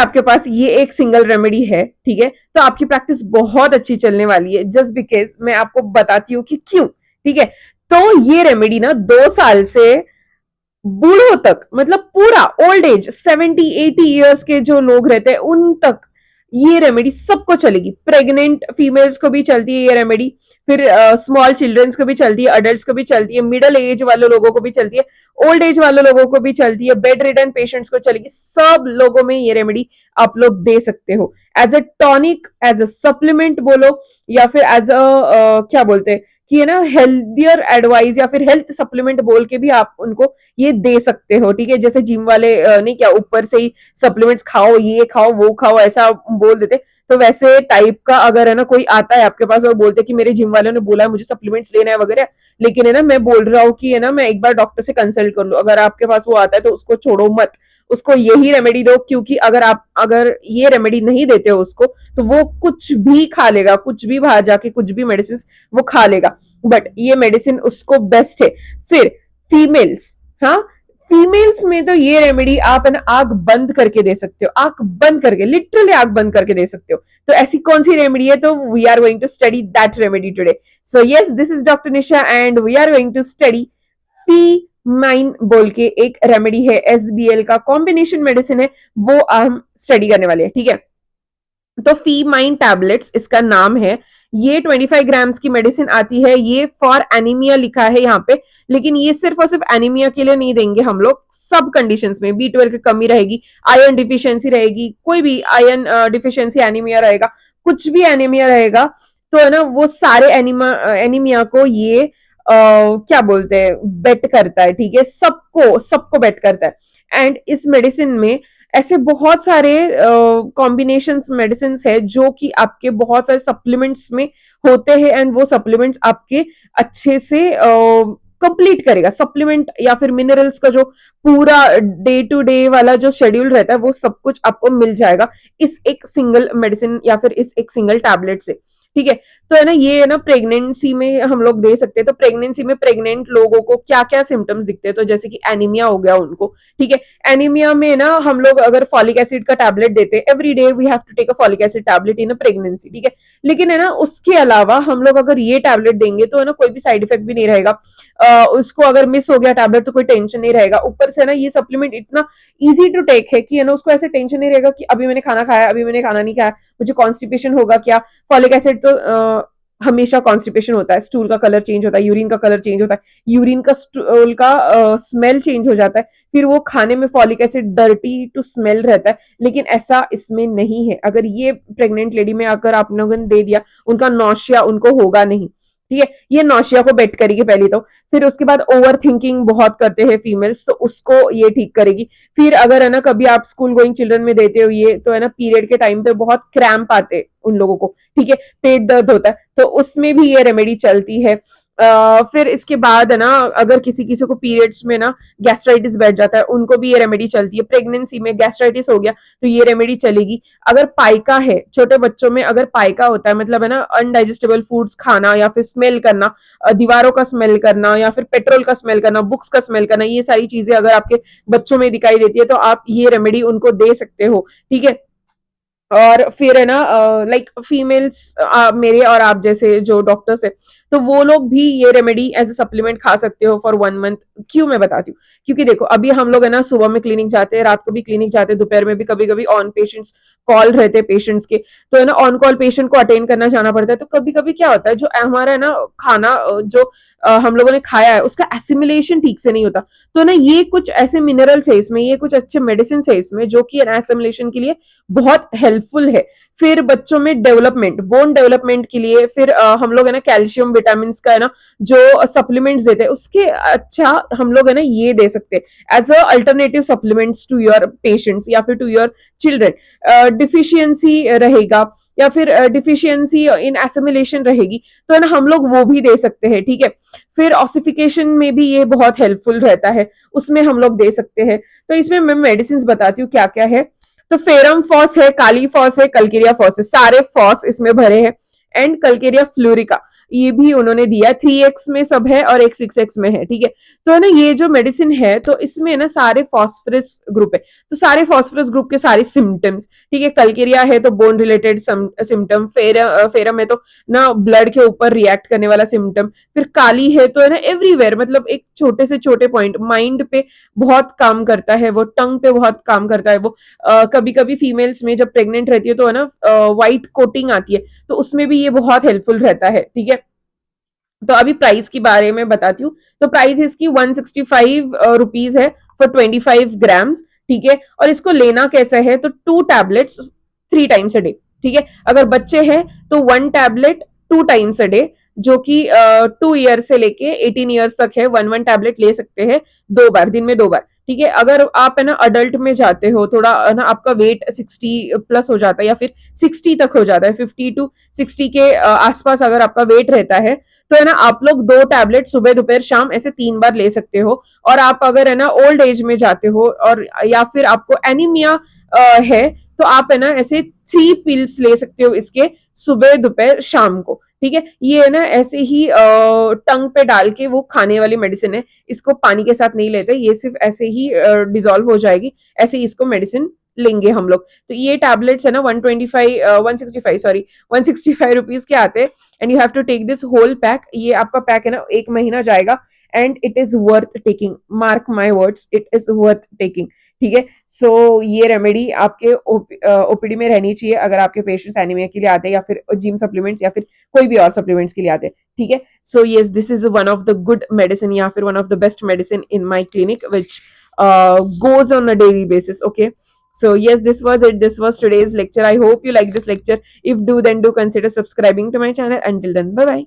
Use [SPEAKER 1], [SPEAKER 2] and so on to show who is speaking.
[SPEAKER 1] आपके पास ये एक सिंगल रेमेडी है, ठीक है, तो आपकी प्रैक्टिस बहुत अच्छी चलने वाली है, जस्ट बिकॉज मैं आपको बताती हूँ कि क्यों। ठीक है, तो ये रेमेडी ना 2 साल से बूढ़ों तक, मतलब पूरा ओल्ड एज 70-80 ईयर्स के जो लोग रहते हैं उन तक ये रेमेडी सबको चलेगी। प्रेग्नेंट फीमेल्स को भी चलती है ये रेमेडी, फिर स्मॉल चिल्ड्रंस को भी चलती है, अडल्ट्स को भी चलती है, मिडिल एज वाले लोगों को भी चलती है, ओल्ड एज वाले लोगों को भी चलती है, बेड रिडन पेशेंट्स को चलेगी, सब लोगों में ये रेमेडी आप लोग दे सकते हो। As a tonic, as a supplement बोलो, या फिर एज अ क्या बोलते हैं कि है ना हेल्थियर एडवाइस या फिर हेल्थ सप्लीमेंट बोल के भी आप उनको ये दे सकते हो। ठीक है, जैसे जिम वाले नहीं क्या ऊपर से ही सप्लीमेंट्स खाओ, ये खाओ वो खाओ ऐसा बोल देते, तो वैसे टाइप का अगर है ना कोई आता है आपके पास और बोलते कि मेरे जिम वालों ने बोला है मुझे सप्लीमेंट्स लेना है वगैरह, लेकिन है ना मैं बोल रहा हूँ कि है ना मैं एक बार डॉक्टर से कंसल्ट कर लूं, अगर आपके पास वो आता है तो उसको छोड़ो मत, उसको यही रेमेडी दो, क्योंकि अगर ये रेमेडी नहीं देते हो उसको तो वो कुछ भी खा लेगा, कुछ भी बाहर जाके कुछ भी मेडिसिन वो खा लेगा, बट ये मेडिसिन उसको बेस्ट है। फिर फीमेल्स, हाँ फीमेल्स में तो ये रेमेडी आप है ना आंख बंद करके दे सकते हो, आंख बंद करके, लिटरली आंख बंद करके दे सकते हो। तो ऐसी कौन सी रेमेडी है, तो we are going to study that remedy today. So yes, this is doctor Nisha and we are going to study फी माइन बोल के एक रेमेडी है, एसबीएल का कॉम्बिनेशन मेडिसिन है, वो हम स्टडी करने वाले हैं। ठीक है, तो फी माइन टैबलेट्स इसका नाम है। ये 25 ग्राम्स की मेडिसिन आती है, ये फॉर एनीमिया लिखा है यहाँ पे, लेकिन ये सिर्फ और सिर्फ एनीमिया के लिए नहीं देंगे हम लोग, सब कंडीशंस में B12 की कमी रहेगी, आयरन डिफिशियंसी रहेगी, कोई भी आयरन डिफिशियंसी एनीमिया रहेगा, कुछ भी एनीमिया रहेगा, तो है ना वो सारे एनीमिया को ये क्या बोलते हैं बेट करता है। ठीक है, सबको सबको बेट करता है। एंड इस मेडिसिन में ऐसे बहुत सारे कॉम्बिनेशंस मेडिसिन है जो कि आपके बहुत सारे सप्लीमेंट्स में होते हैं, एंड वो सप्लीमेंट्स आपके अच्छे से कंप्लीट करेगा। सप्लीमेंट या फिर मिनरल्स का जो पूरा डे टू डे वाला जो शेड्यूल रहता है वो सब कुछ आपको मिल जाएगा इस एक सिंगल मेडिसिन या फिर इस एक सिंगल टैबलेट से। ठीक है, तो है ना ये है ना प्रेगनेंसी में हम लोग दे सकते हैं। तो प्रेगनेंसी में प्रेग्नेंट लोगों को क्या क्या सिम्टम्स दिखते हैं, तो जैसे कि एनीमिया हो गया उनको। ठीक है, एनीमिया में ना हम लोग अगर फॉलिक एसिड का टैबलेट देते हैं, every day we have to take a folic acid tablet in a pregnancy. ठीक है, लेकिन है ना उसके अलावा हम लोग अगर ये टैबलेट देंगे तो है ना कोई भी साइड इफेक्ट भी नहीं रहेगा, उसको अगर मिस हो गया टैबलेट तो कोई टेंशन नहीं रहेगा। ऊपर से ना ये सप्लीमेंट इतना इजी टू टेक है कि है ना उसको ऐसे टेंशन नहीं रहेगा कि अभी मैंने खाना खाया, अभी मैंने खाना नहीं खाया, मुझे कॉन्स्टिपेशन होगा क्या। फॉलिक एसिड तो हमेशा कॉन्स्टिपेशन होता है, स्टूल का कलर चेंज होता है, यूरिन का कलर चेंज होता है, यूरिन का स्टूल का स्मेल चेंज हो जाता है, फिर वो खाने में folic acid dirty to smell रहता है, लेकिन ऐसा इसमें नहीं है। अगर ये प्रेग्नेंट लेडी में अगर आप लोगों ने दे दिया, उनका नौशिया उनको होगा नहीं। ठीक है, ये नौशिया को बेट करेगी पहले तो, फिर उसके बाद ओवर थिंकिंग बहुत करते हैं फीमेल्स, तो उसको ये ठीक करेगी। फिर अगर है ना कभी आप स्कूल गोइंग चिल्ड्रन में देते हो ये, तो है ना पीरियड के टाइम पे बहुत क्रैम्प आते हैं उन लोगों को, ठीक है, पेट दर्द होता है, तो उसमें भी ये रेमेडी चलती है। फिर इसके बाद है ना अगर किसी किसी को पीरियड्स में ना गैस्ट्राइटिस बैठ जाता है, उनको भी ये रेमेडी चलती है। प्रेगनेंसी में गैस्ट्राइटिस हो गया तो ये रेमेडी चलेगी। अगर पाइका है, छोटे बच्चों में अगर पाइका होता है, मतलब है ना अनडाइजेस्टेबल फूड्स खाना या फिर स्मेल करना, दीवारों का स्मेल करना या फिर पेट्रोल का स्मेल करना, बुक्स का स्मेल करना, ये सारी चीजें अगर आपके बच्चों में दिखाई देती है तो आप ये रेमेडी उनको दे सकते हो। ठीक है, और फिर है ना लाइक फीमेल्स मेरे और आप जैसे जो डॉक्टर्स है, तो वो लोग भी ये रेमेडी एज ए सप्लीमेंट खा सकते हो फॉर 1 मंथ। क्यों मैं बताती हूँ, क्योंकि देखो अभी हम लोग है ना सुबह में क्लिनिक जाते हैं, रात को भी क्लिनिक जाते हैं, दोपहर में भी कभी कभी ऑन पेशेंट्स कॉल रहते हैं पेशेंट्स के, तो है ना ऑन कॉल पेशेंट को अटेंड करना जाना पड़ता है। तो कभी कभी क्या होता है जो हमारा है ना खाना जो हम लोगों ने खाया है उसका एसिमिलेशन ठीक से नहीं होता, तो ना ये कुछ ऐसे मिनरल्स है इसमें, ये कुछ अच्छे मेडिसिन है इसमें जो कि एसिमिलेशन के लिए बहुत हेल्पफुल है। फिर बच्चों में डेवलपमेंट, बोन डेवलपमेंट के लिए फिर हम लोग है ना कैल्शियम विटामिन का है ना जो सप्लीमेंट्स देते हैं उसके अच्छा हम लोग है ना ये दे सकते हैं as a alternative supplements to your patients या फिर टू योर चिल्ड्रन। डिफिशियंसी रहेगा या फिर डिफिशियंसी इन एसिमिलेशन रहेगी तो है ना हम लोग वो भी दे सकते हैं। ठीक है, फिर ऑसिफिकेशन में भी ये बहुत हेल्पफुल रहता है, उसमें हम लोग दे सकते हैं। तो इसमें मैं मेडिसिन बताती हूँ क्या क्या है। तो फेरम फॉस है, काली फॉस है, कल्केरिया फॉस है, सारे फॉस इसमें भरे हैं, एंड कल्केरिया फ्लोरिका ये भी उन्होंने दिया, 3x में सब है और एक 6x में है, ठीक है। तो है ना ये जो मेडिसिन है तो इसमें ना सारे फॉस्फरस ग्रुप है, तो सारे फॉस्फरस ग्रुप के सारे सिम्टम्स, ठीक है। कलकेरिया है तो बोन रिलेटेड सिम्टम, फेरम है तो ना ब्लड के ऊपर रिएक्ट करने वाला सिम्टम, फिर काली है तो है ना एवरीवेयर, मतलब एक छोटे से छोटे पॉइंट, माइंड पे बहुत काम करता है वो, टंग पे बहुत काम करता है वो। कभी कभी फीमेल्स में जब प्रेग्नेंट रहती है तो है ना व्हाइट कोटिंग आती है, तो उसमें भी ये बहुत हेल्पफुल रहता है, ठीक है। तो अभी प्राइस के बारे में बताती हूँ। तो प्राइस इसकी 165 रुपीज है फॉर 25 ग्राम्स, ठीक है। और इसको लेना कैसा है, तो 2 टैबलेट्स 3 टाइम्स अ डे, ठीक है। अगर बच्चे हैं तो 1 टैबलेट 2 टाइम्स अ डे, जो कि 2 ईयर से लेके 18 ईयर्स तक है, 1 टैबलेट ले सकते हैं 2 बार, दिन में 2 बार, ठीक है। अगर आप है ना अडल्ट में जाते हो, थोड़ा है ना आपका वेट 60+ हो जाता है या फिर 60 तक हो जाता है, 50 to 60 के आसपास अगर आपका वेट रहता है, तो है ना आप लोग 2 टैबलेट सुबह दोपहर शाम ऐसे 3 बार ले सकते हो। और आप अगर है ना ओल्ड एज में जाते हो और या फिर आपको एनीमिया है, तो आप है ना ऐसे 3 पिल्स ले सकते हो इसके, सुबह दोपहर शाम को, ठीक है। ये है ना ऐसे ही टंग पे डाल के वो खाने वाली मेडिसिन है, इसको पानी के साथ नहीं लेते, ये सिर्फ ऐसे ही डिजोल्व हो जाएगी, ऐसे ही इसको मेडिसिन लेंगे हम लोग। तो ये टैबलेट्स है ना 165 सॉरी 165 रुपीज के आते हैं, and you have to take this whole pack. ये आपका पैक है ना 1 महीना जाएगा, and it is worth taking, mark my words, it is worth taking, ठीक है। सो ये रेमेडी आपके ओपीडी में रहनी चाहिए अगर आपके पेशेंट्स एनीमिया के लिए आते हैं या फिर जिम सप्लीमेंट्स या फिर कोई भी और सप्लीमेंट्स के लिए आते हैं, ठीक है। सो yes, this is one of the good medicine या फिर one of the best medicine in my clinic which goes on a daily basis, okay. So yes, this was it, this was today's lecture. I hope you like this lecture. If do, then do consider subscribing to my channel. Until then, bye bye.